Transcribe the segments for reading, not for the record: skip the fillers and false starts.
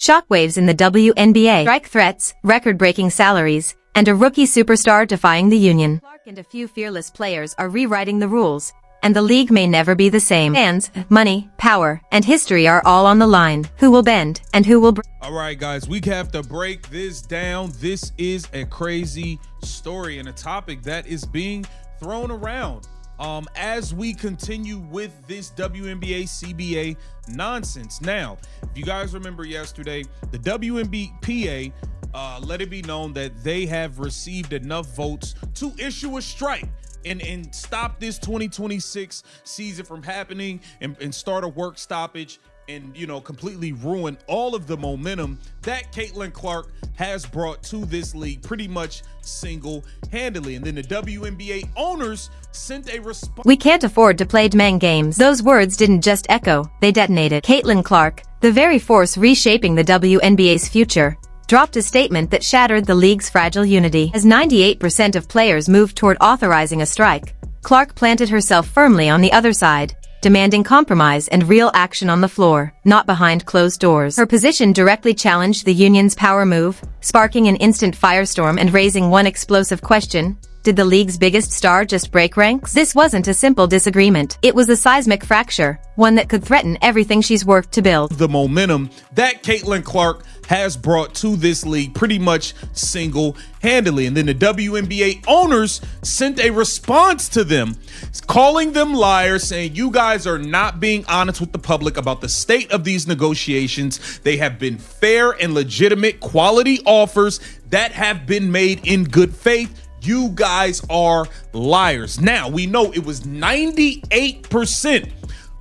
Shockwaves in the WNBA, strike threats, record-breaking salaries, and a rookie superstar defying the union. Clark and a few fearless players are rewriting the rules, and the league may never be the same. Fans, money, power, and history are all on the line. Who will bend, and who will break? All right, guys, we have to break this down. This is a crazy story and a topic that is being thrown around as we continue with this WNBA CBA nonsense. Now, if you guys remember yesterday, the WNBPA let it be known that they have received enough votes to issue a strike and stop this 2026 season from happening and start a work stoppage and, you know, completely ruin all of the momentum that Caitlin Clark has brought to this league pretty much single-handedly. And then the WNBA owners sent a response. We can't afford to play demand games. Those words didn't just echo, they detonated. Caitlin Clark, the very force reshaping the WNBA's future, dropped a statement that shattered the league's fragile unity. As 98% of players moved toward authorizing a strike, Clark planted herself firmly on the other side, demanding compromise and real action on the floor, not behind closed doors. Her position directly challenged the union's power move, sparking an instant firestorm and raising one explosive question: did the league's biggest star just break ranks? This wasn't a simple disagreement. It was a seismic fracture, one that could threaten everything she's worked to build. The momentum that Caitlin Clark has brought to this league pretty much single-handedly. And then the WNBA owners sent a response to them, calling them liars, saying you guys are not being honest with the public about the state of these negotiations. They have been fair and legitimate quality offers that have been made in good faith. You guys are liars. Now, we know it was 98%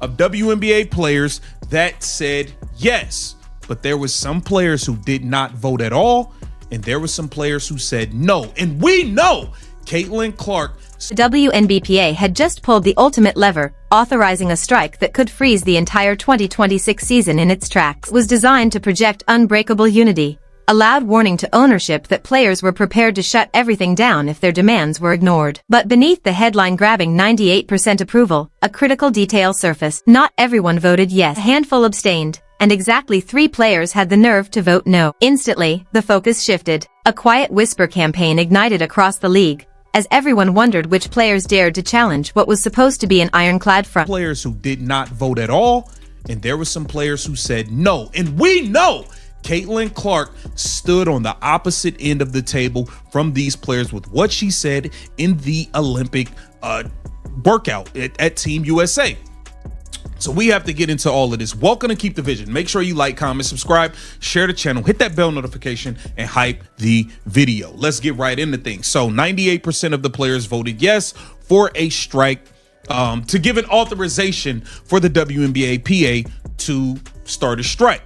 of WNBA players that said yes, but there was some players who did not vote at all, and there were some players who said no. And we know Caitlin Clark. The WNBPA had just pulled the ultimate lever, authorizing a strike that could freeze the entire 2026 season in its tracks. It was designed to project unbreakable unity, a loud warning to ownership that players were prepared to shut everything down if their demands were ignored. But beneath the headline-grabbing 98% approval, a critical detail surfaced. Not everyone voted yes. A handful abstained, and exactly 3 players had the nerve to vote no. Instantly, the focus shifted. A quiet whisper campaign ignited across the league, as everyone wondered which players dared to challenge what was supposed to be an ironclad front. Players who did not vote at all, and there were some players who said no. And we know Caitlin Clark stood on the opposite end of the table from these players with what she said in the Olympic workout at Team USA. So we have to get into all of this. Welcome to Keep the Vision. Make sure you like, comment, subscribe, share the channel, hit that bell notification, and hype the video. Let's get right into things. So 98% of the players voted yes for a strike to give an authorization for the WNBA-PA to start a strike.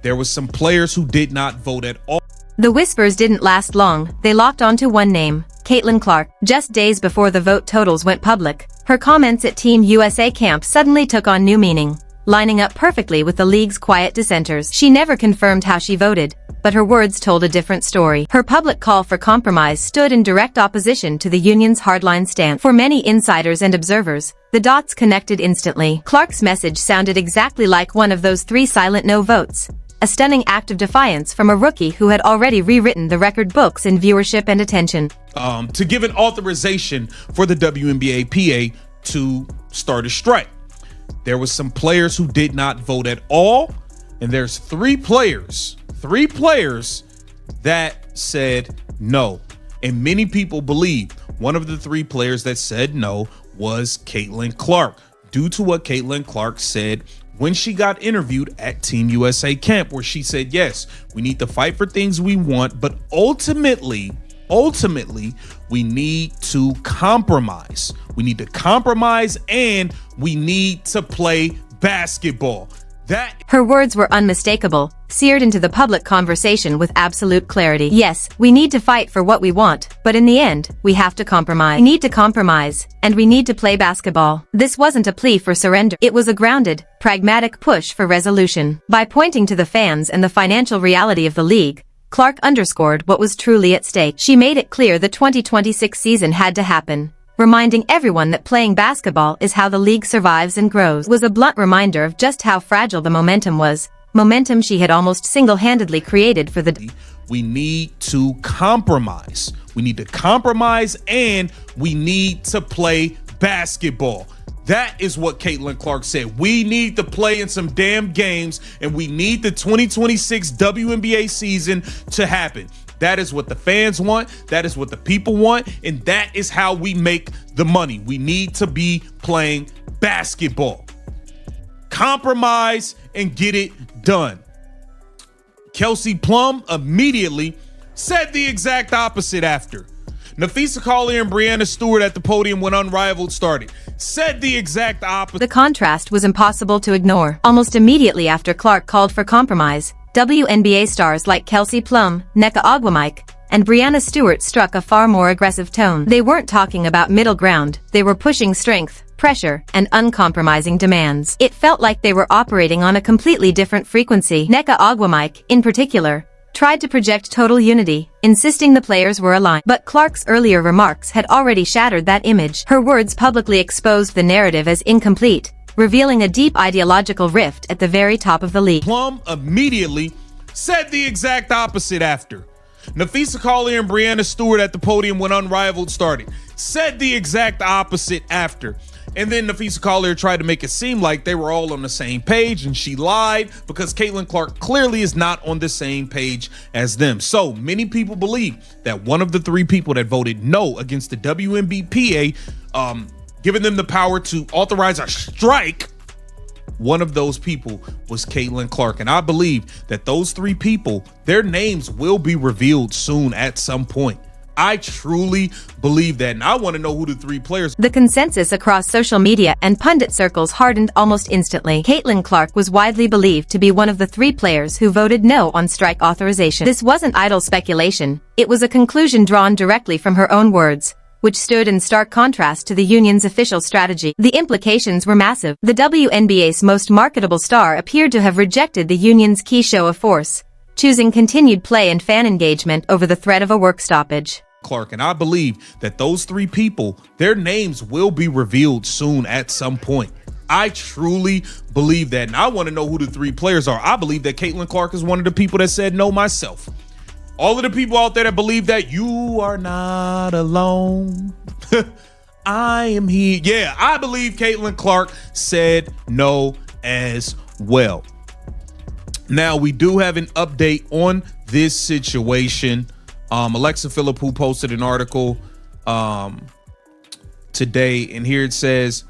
There was some players who did not vote at all. The whispers didn't last long. They locked onto one name, Caitlin Clark. Just days before the vote totals went public, her comments at Team USA camp suddenly took on new meaning, lining up perfectly with the league's quiet dissenters. She never confirmed how she voted, but her words told a different story. Her public call for compromise stood in direct opposition to the union's hardline stance. For many insiders and observers, the dots connected instantly. Clark's message sounded exactly like one of those 3 silent no votes, a stunning act of defiance from a rookie who had already rewritten the record books in viewership and attention. To give an authorization for the WNBA-PA to start a strike. There was some players who did not vote at all, and there's 3 players that said no. And many people believe one of the 3 players that said no was Caitlin Clark, due to what Caitlin Clark said when she got interviewed at Team USA camp, where she said, yes, we need to fight for things we want, but ultimately, we need to compromise. We need to compromise, and we need to play basketball. Her words were unmistakable, seared into the public conversation with absolute clarity. Yes, we need to fight for what we want, but in the end, we have to compromise. We need to compromise, and we need to play basketball. This wasn't a plea for surrender. It was a grounded, pragmatic push for resolution. By pointing to the fans and the financial reality of the league, Clark underscored what was truly at stake. She made it clear the 2026 season had to happen, reminding everyone that playing basketball is how the league survives and grows. It was a blunt reminder of just how fragile the momentum was, momentum she had almost single-handedly created for the We need to compromise. We need to compromise, and we need to play basketball. That is what Caitlin Clark said. We need to play in some damn games, and we need the 2026 WNBA season to happen. That is what the fans want. That is what the people want. And that is how we make the money. We need to be playing basketball. Compromise and get it done. Kelsey Plum immediately said the exact opposite after. Nafisa Collier and Breanna Stewart at the podium when Unrivaled started said the exact opposite. The contrast was impossible to ignore. Almost immediately after Clark called for compromise, WNBA stars like Kelsey Plum, Nneka Ogwumike, and Breanna Stewart struck a far more aggressive tone. They weren't talking about middle ground, they were pushing strength, pressure, and uncompromising demands. It felt like they were operating on a completely different frequency. Nneka Ogwumike, in particular, tried to project total unity, insisting the players were aligned. But Clark's earlier remarks had already shattered that image. Her words publicly exposed the narrative as incomplete, revealing a deep ideological rift at the very top of the league. Plum immediately said the exact opposite after. Nafisa Collier and Breanna Stewart at the podium when Unrivaled started said the exact opposite after. And then Nafisa Collier tried to make it seem like they were all on the same page, and she lied because Caitlin Clark clearly is not on the same page as them. So many people believe that one of the three people that voted no against the WNBPA, giving them the power to authorize a strike, one of those people was Caitlin Clark. And I believe that those three people, their names will be revealed soon at some point. I truly believe that, and I want to know who the three players. The consensus across social media and pundit circles hardened almost instantly. Caitlin Clark was widely believed to be one of the three players who voted no on strike authorization. This wasn't idle speculation, it was a conclusion drawn directly from her own words, which stood in stark contrast to the union's official strategy. The implications were massive. The WNBA's most marketable star appeared to have rejected the union's key show of force, choosing continued play and fan engagement over the threat of a work stoppage. Clark, and I believe that those three people, their names will be revealed soon at some point. I truly believe that, and I want to know who the three players are. I believe that Caitlin Clark is one of the people that said no myself. All of the people out there that believe that you are not alone. I am here. Yeah, I believe Caitlin Clark said no as well. Now, we do have an update on this situation. Alexa Philippou posted an article today, and here it says,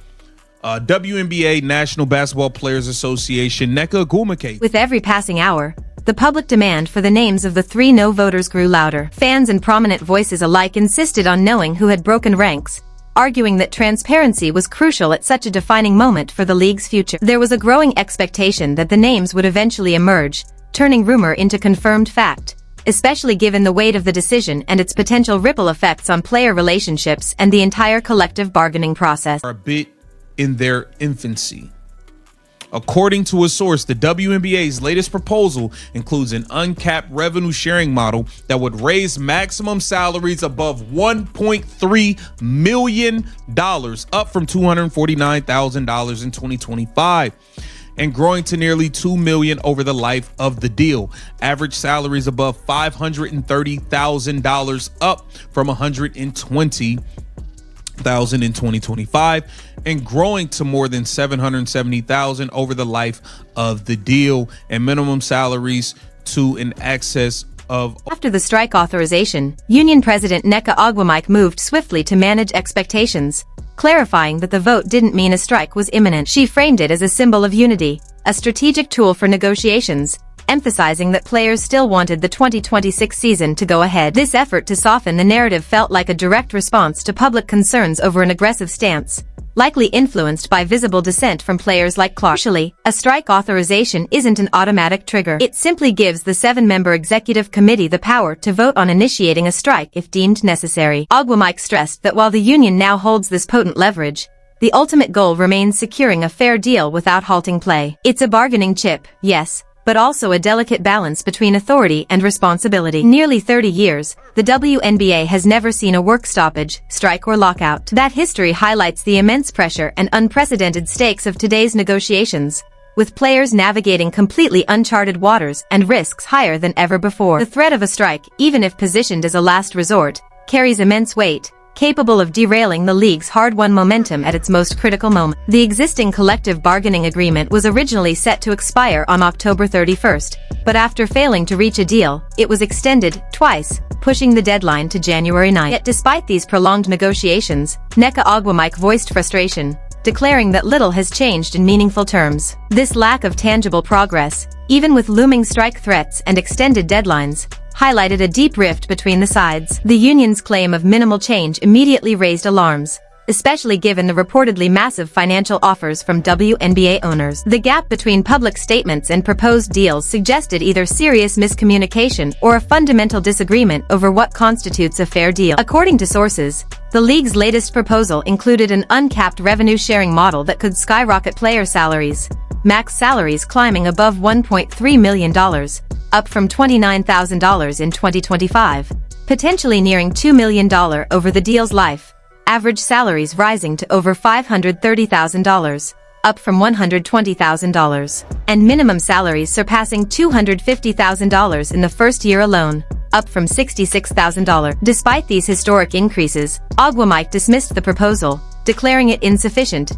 WNBA National Basketball Players Association, Nneka Ogwumike. With every passing hour, the public demand for the names of the three no voters grew louder. Fans and prominent voices alike insisted on knowing who had broken ranks, arguing that transparency was crucial at such a defining moment for the league's future. There was a growing expectation that the names would eventually emerge, turning rumor into confirmed fact, especially given the weight of the decision and its potential ripple effects on player relationships and the entire collective bargaining process. Are a bit in their infancy. According to a source, the WNBA's latest proposal includes an uncapped revenue sharing model that would raise maximum salaries above $1.3 million, up from $249,000 in 2025, and growing to nearly $2 million over the life of the deal. Average salaries above $530,000, up from $120,000 in 2025, and growing to more than $770,000 over the life of the deal, and minimum salaries to an excess of. After the strike authorization, Union President Nneka Ogwumike moved swiftly to manage expectations, clarifying that the vote didn't mean a strike was imminent. She framed it as a symbol of unity, a strategic tool for negotiations, emphasizing that players still wanted the 2026 season to go ahead. This effort to soften the narrative felt like a direct response to public concerns over an aggressive stance, likely influenced by visible dissent from players like Clark. Crucially, a strike authorization isn't an automatic trigger. It simply gives the 7-member executive committee the power to vote on initiating a strike if deemed necessary. Ogwumike stressed that while the union now holds this potent leverage, the ultimate goal remains securing a fair deal without halting play. It's a bargaining chip, yes, but also a delicate balance between authority and responsibility. Nearly 30 years, the WNBA has never seen a work stoppage, strike or lockout. That history highlights the immense pressure and unprecedented stakes of today's negotiations, with players navigating completely uncharted waters and risks higher than ever before. The threat of a strike, even if positioned as a last resort, carries immense weight, capable of derailing the league's hard-won momentum at its most critical moment. The existing collective bargaining agreement was originally set to expire on October 31st, but after failing to reach a deal, it was extended twice, pushing the deadline to January 9. Yet despite these prolonged negotiations, Nneka Ogwumike voiced frustration, declaring that little has changed in meaningful terms. This lack of tangible progress, even with looming strike threats and extended deadlines, highlighted a deep rift between the sides. The union's claim of minimal change immediately raised alarms, especially given the reportedly massive financial offers from WNBA owners. The gap between public statements and proposed deals suggested either serious miscommunication or a fundamental disagreement over what constitutes a fair deal. According to sources, the league's latest proposal included an uncapped revenue-sharing model that could skyrocket player salaries, max salaries climbing above $1.3 million, up from $29,000 in 2025, potentially nearing $2 million over the deal's life, average salaries rising to over $530,000, up from $120,000, and minimum salaries surpassing $250,000 in the first year alone, up from $66,000. Despite these historic increases, Ogwumike dismissed the proposal, declaring it insufficient.